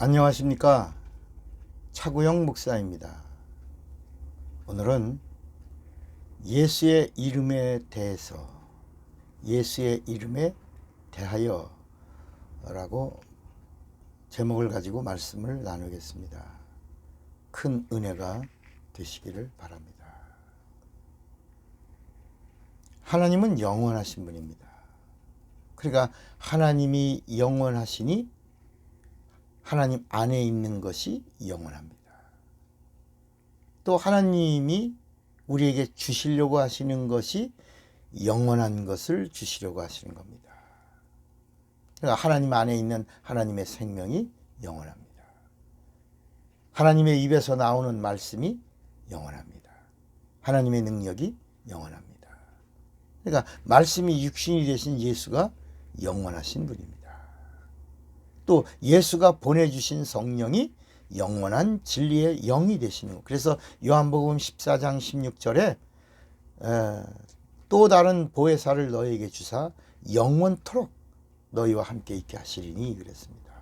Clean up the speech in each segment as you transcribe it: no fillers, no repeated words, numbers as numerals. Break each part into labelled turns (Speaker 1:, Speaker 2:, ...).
Speaker 1: 안녕하십니까. 차구영 목사입니다. 오늘은 예수의 이름에 대해서, 예수의 이름에 대하여 라고 제목을 가지고 말씀을 나누겠습니다. 큰 은혜가 되시기를 바랍니다. 하나님은 영원하신 분입니다. 그러니까 하나님이 영원하시니 하나님 안에 있는 것이 영원합니다. 또 하나님이 우리에게 주시려고 하시는 것이 영원한 것을 주시려고 하시는 겁니다. 그러니까 하나님 안에 있는 하나님의 생명이 영원합니다. 하나님의 입에서 나오는 말씀이 영원합니다. 하나님의 능력이 영원합니다. 그러니까 말씀이 육신이 되신 예수가 영원하신 분입니다. 또 예수가 보내주신 성령이 영원한 진리의 영이 되시는 것. 그래서 요한복음 14장 16절에 또 다른 보혜사를 너에게 주사 영원토록 너희와 함께 있게 하시리니 그랬습니다.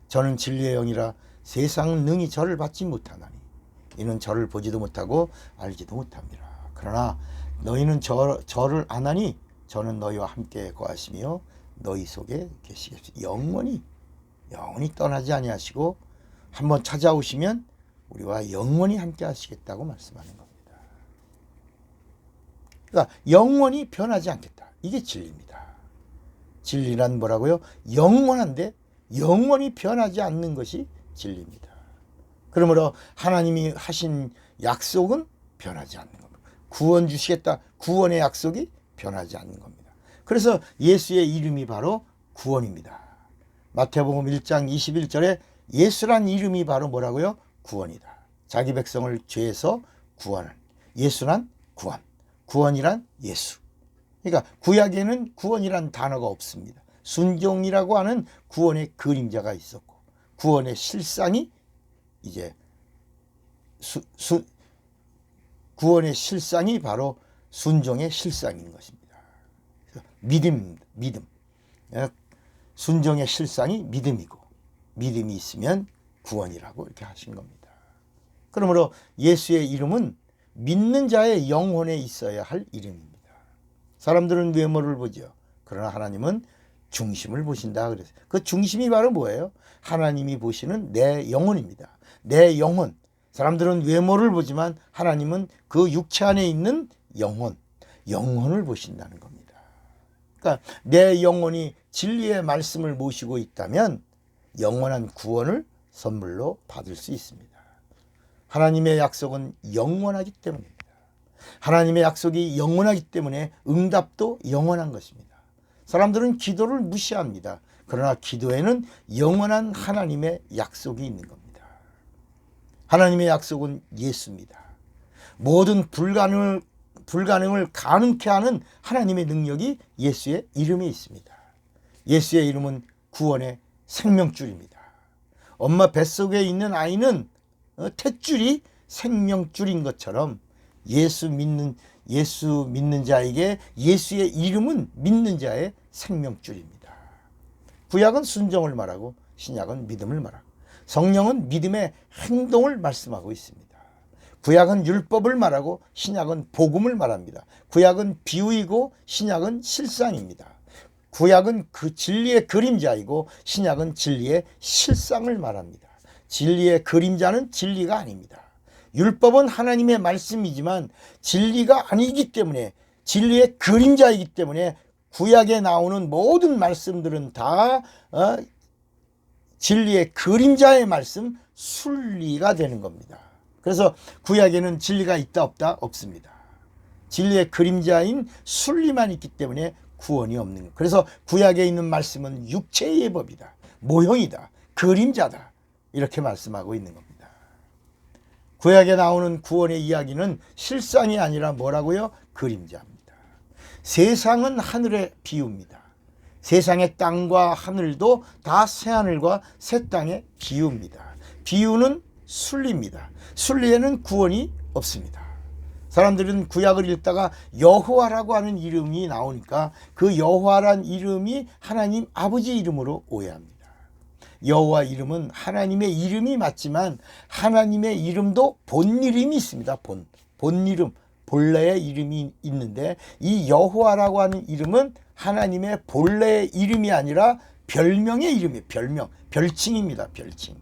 Speaker 1: 저는 진리의 영이라 세상은 능히 저를 받지 못하나니 이는 저를 보지도 못하고 알지도 못합니다. 그러나 너희는 저를 아나니 저는 너희와 함께 거하시며 너희 속에 계시겠습니다. 영원히 떠나지 아니하시고 한번 찾아오시면 우리와 영원히 함께 하시겠다고 말씀하는 겁니다. 그러니까 영원히 변하지 않겠다. 이게 진리입니다. 진리란 뭐라고요? 영원한데 영원히 변하지 않는 것이 진리입니다. 그러므로 하나님이 하신 약속은 변하지 않는 겁니다. 구원 주시겠다. 구원의 약속이 변하지 않는 겁니다. 그래서 예수의 이름이 바로 구원입니다. 마태복음 1장 21절에 예수란 이름이 바로 뭐라고요? 구원이다. 자기 백성을 죄에서 구원은 예수란 구원, 구원이란 예수. 그러니까 구약에는 구원이란 단어가 없습니다. 순종이라고 하는 구원의 그림자가 있었고 구원의 실상이 이제 구원의 실상이 바로 순종의 실상인 것입니다. 믿음. 순종의 실상이 믿음이고 믿음이 있으면 구원이라고 이렇게 하신 겁니다. 그러므로 예수의 이름은 믿는 자의 영혼에 있어야 할 이름입니다. 사람들은 외모를 보죠. 그러나 하나님은 중심을 보신다 그랬어요. 그 중심이 바로 뭐예요? 하나님이 보시는 내 영혼입니다. 내 영혼. 사람들은 외모를 보지만 하나님은 그 육체 안에 있는 영혼을 보신다는 겁니다. 그러니까 내 영혼이 진리의 말씀을 모시고 있다면 영원한 구원을 선물로 받을 수 있습니다. 하나님의 약속은 영원하기 때문입니다. 하나님의 약속이 영원하기 때문에 응답도 영원한 것입니다. 사람들은 기도를 무시합니다. 그러나 기도에는 영원한 하나님의 약속이 있는 겁니다. 하나님의 약속은 예수입니다. 모든 불가능을 가능케 하는 하나님의 능력이 예수의 이름에 있습니다. 예수의 이름은 구원의 생명줄입니다. 엄마 뱃속에 있는 아이는 탯줄이 생명줄인 것처럼 예수 믿는 자에게 예수의 이름은 믿는 자의 생명줄입니다. 구약은 순종을 말하고 신약은 믿음을 말하고 성령은 믿음의 행동을 말씀하고 있습니다. 구약은 율법을 말하고 신약은 복음을 말합니다. 구약은 비유이고 신약은 실상입니다. 구약은 그 진리의 그림자이고 신약은 진리의 실상을 말합니다. 진리의 그림자는 진리가 아닙니다. 율법은 하나님의 말씀이지만 진리가 아니기 때문에 진리의 그림자이기 때문에 구약에 나오는 모든 말씀들은 다 진리의 그림자의 말씀, 순리가 되는 겁니다. 그래서 구약에는 진리가 있다 없다 없습니다. 진리의 그림자인 순리만 있기 때문에 구원이 없는 거예요. 그래서 구약에 있는 말씀은 육체의 예법이다. 모형이다. 그림자다. 이렇게 말씀하고 있는 겁니다. 구약에 나오는 구원의 이야기는 실상이 아니라 뭐라고요? 그림자입니다. 세상은 하늘의 비유입니다. 세상의 땅과 하늘도 다 새하늘과 새 땅의 비유입니다. 비유는 순리입니다. 순리에는 구원이 없습니다. 사람들은 구약을 읽다가 여호와라고 하는 이름이 나오니까 그 여호와란 이름이 하나님 아버지 이름으로 오해합니다. 여호와 이름은 하나님의 이름이 맞지만 하나님의 이름도 본 이름이 있습니다. 본 이름, 본래의 이름이 있는데 이 여호와라고 하는 이름은 하나님의 본래의 이름이 아니라 별명의 이름이에요. 별칭입니다. 별칭.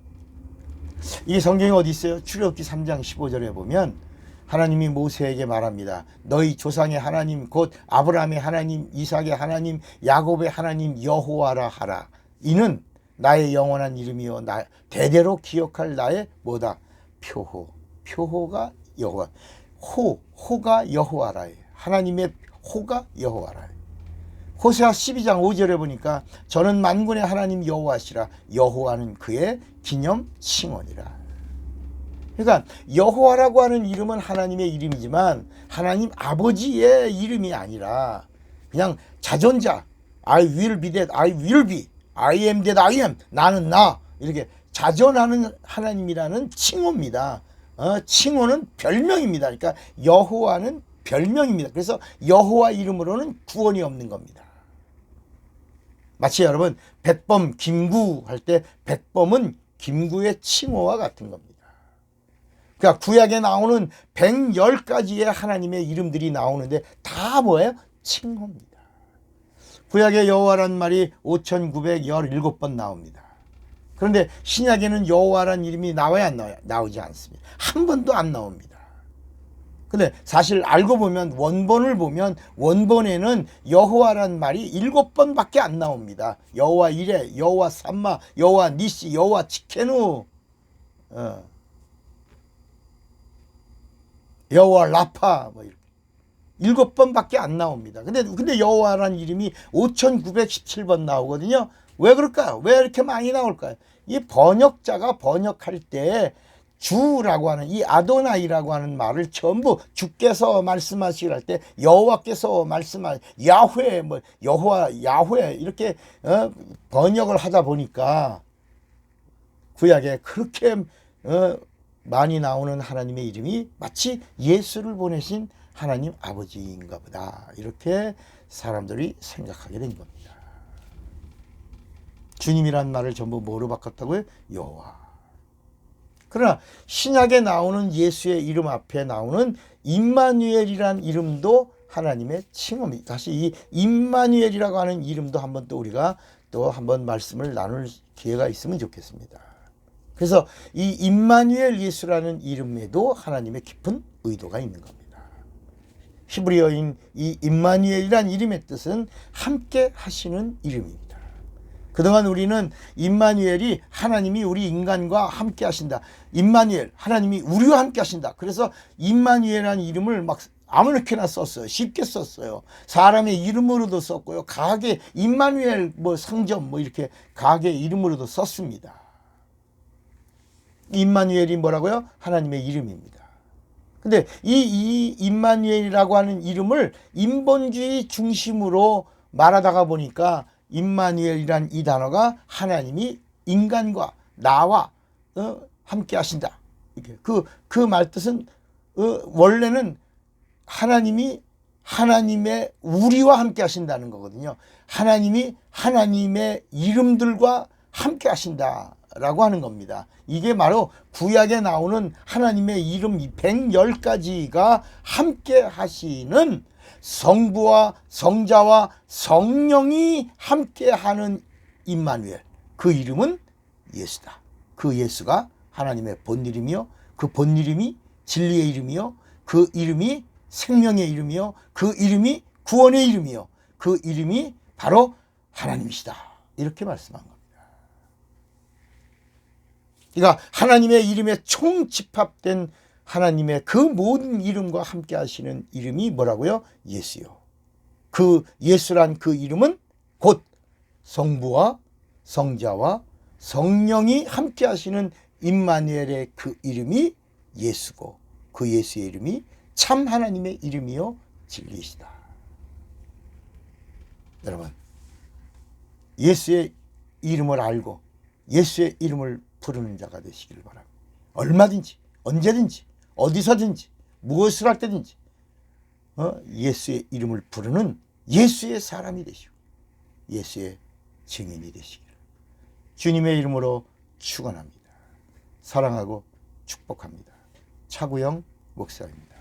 Speaker 1: 이 성경에 어디 있어요? 출애굽기 3장 15절에 보면 하나님이 모세에게 말합니다. 너희 조상의 하나님 곧 아브라함의 하나님, 이삭의 하나님, 야곱의 하나님 여호와라 하라. 이는 나의 영원한 이름이요 나 대대로 기억할 나의 뭐다? 표호가 여호와. 호가 여호와라. 하나님의 호가 여호와라. 호세아 12장 5절에 보니까 저는 만군의 하나님 여호와시라. 여호와는 그의 기념 칭언이라. 그러니까 여호와라고 하는 이름은 하나님의 이름이지만 하나님 아버지의 이름이 아니라 그냥 자존자 I will be that I will be I am that I am 나는 나 이렇게 자존하는 하나님이라는 칭호입니다. 칭호는 별명입니다. 그러니까 여호와는 별명입니다. 그래서 여호와 이름으로는 구원이 없는 겁니다. 마치 여러분 백범 김구 할 때 백범은 김구의 칭호와 같은 겁니다. 그러니까 구약에 나오는 110가지의 하나님의 이름들이 나오는데 다 뭐예요? 칭호입니다. 구약의 여호와란 말이 5917번 나옵니다. 그런데 신약에는 여호와란 이름이 나와야 안 나와요? 나오지 않습니다. 한 번도 안 나옵니다. 근데 사실 알고 보면 원본을 보면 원본에는 여호와란 말이 7번밖에 안 나옵니다. 여호와 이레, 여호와 삼마, 여호와 니시, 여호와 치케누, 여호와 라파 뭐 이렇게 7번밖에 안 나옵니다. 근데 여호와란 이름이 5917번 나오거든요. 왜 그럴까요? 왜 이렇게 많이 나올까요? 이 번역자가 번역할 때 주라고 하는 이 아도나이라고 하는 말을 전부 주께서 말씀하시길 할 때 여호와께서 말씀하 야훼 뭐 여호와 야훼 이렇게 번역을 하다 보니까 구약에 그렇게 많이 나오는 하나님의 이름이 마치 예수를 보내신 하나님 아버지인가 보다 이렇게 사람들이 생각하게 된 겁니다. 주님이란 말을 전부 뭐로 바꿨다고요? 여호와. 그러나 신약에 나오는 예수의 이름 앞에 나오는 임마누엘이란 이름도 하나님의 칭호입니다. 다시 이 임마누엘이라고 하는 이름도 한번 또 우리가 또 한번 말씀을 나눌 기회가 있으면 좋겠습니다. 그래서 이 임마누엘 예수라는 이름에도 하나님의 깊은 의도가 있는 겁니다. 히브리어인 이 임마누엘이라는 이름의 뜻은 함께 하시는 이름입니다. 그동안 우리는 임마누엘이 하나님이 우리 인간과 함께 하신다. 임마누엘, 하나님이 우리와 함께 하신다. 그래서 임마누엘이라는 이름을 막 아무렇게나 썼어요. 쉽게 썼어요. 사람의 이름으로도 썼고요. 가게 임마누엘 뭐 상점 뭐 이렇게 가게 이름으로도 썼습니다. 임마누엘이 뭐라고요? 하나님의 이름입니다. 근데 이 임마누엘이라고 하는 이름을 인본주의 중심으로 말하다가 보니까 임마누엘이란 이 단어가 하나님이 인간과 나와 함께 하신다. 이게 그 말뜻은 원래는 하나님이 하나님의 우리와 함께 하신다는 거거든요. 하나님이 하나님의 이름들과 함께 하신다라고 하는 겁니다. 이게 바로 구약에 나오는 하나님의 이름 110가지가 함께 하시는 성부와 성자와 성령이 함께하는 임마누엘, 그 이름은 예수다. 그 예수가 하나님의 본 이름이요, 그 본 이름이 진리의 이름이요, 그 이름이 생명의 이름이요, 그 이름이 구원의 이름이요, 그 이름이 바로 하나님이시다. 이렇게 말씀한 겁니다. 그러니까 하나님의 이름에 총집합된 하나님의 그 모든 이름과 함께 하시는 이름이 뭐라고요? 예수요. 그 예수란 그 이름은 곧 성부와 성자와 성령이 함께 하시는 임마누엘의 그 이름이 예수고, 그 예수의 이름이 참 하나님의 이름이요 진리이시다. 여러분, 예수의 이름을 알고 예수의 이름을 부르는 자가 되시기를 바랍니다. 얼마든지 언제든지 어디서든지 무엇을 할 때든지 예수의 이름을 부르는 예수의 사람이 되시고 예수의 증인이 되시기를 주님의 이름으로 축원합니다. 사랑하고 축복합니다. 차구영 목사입니다.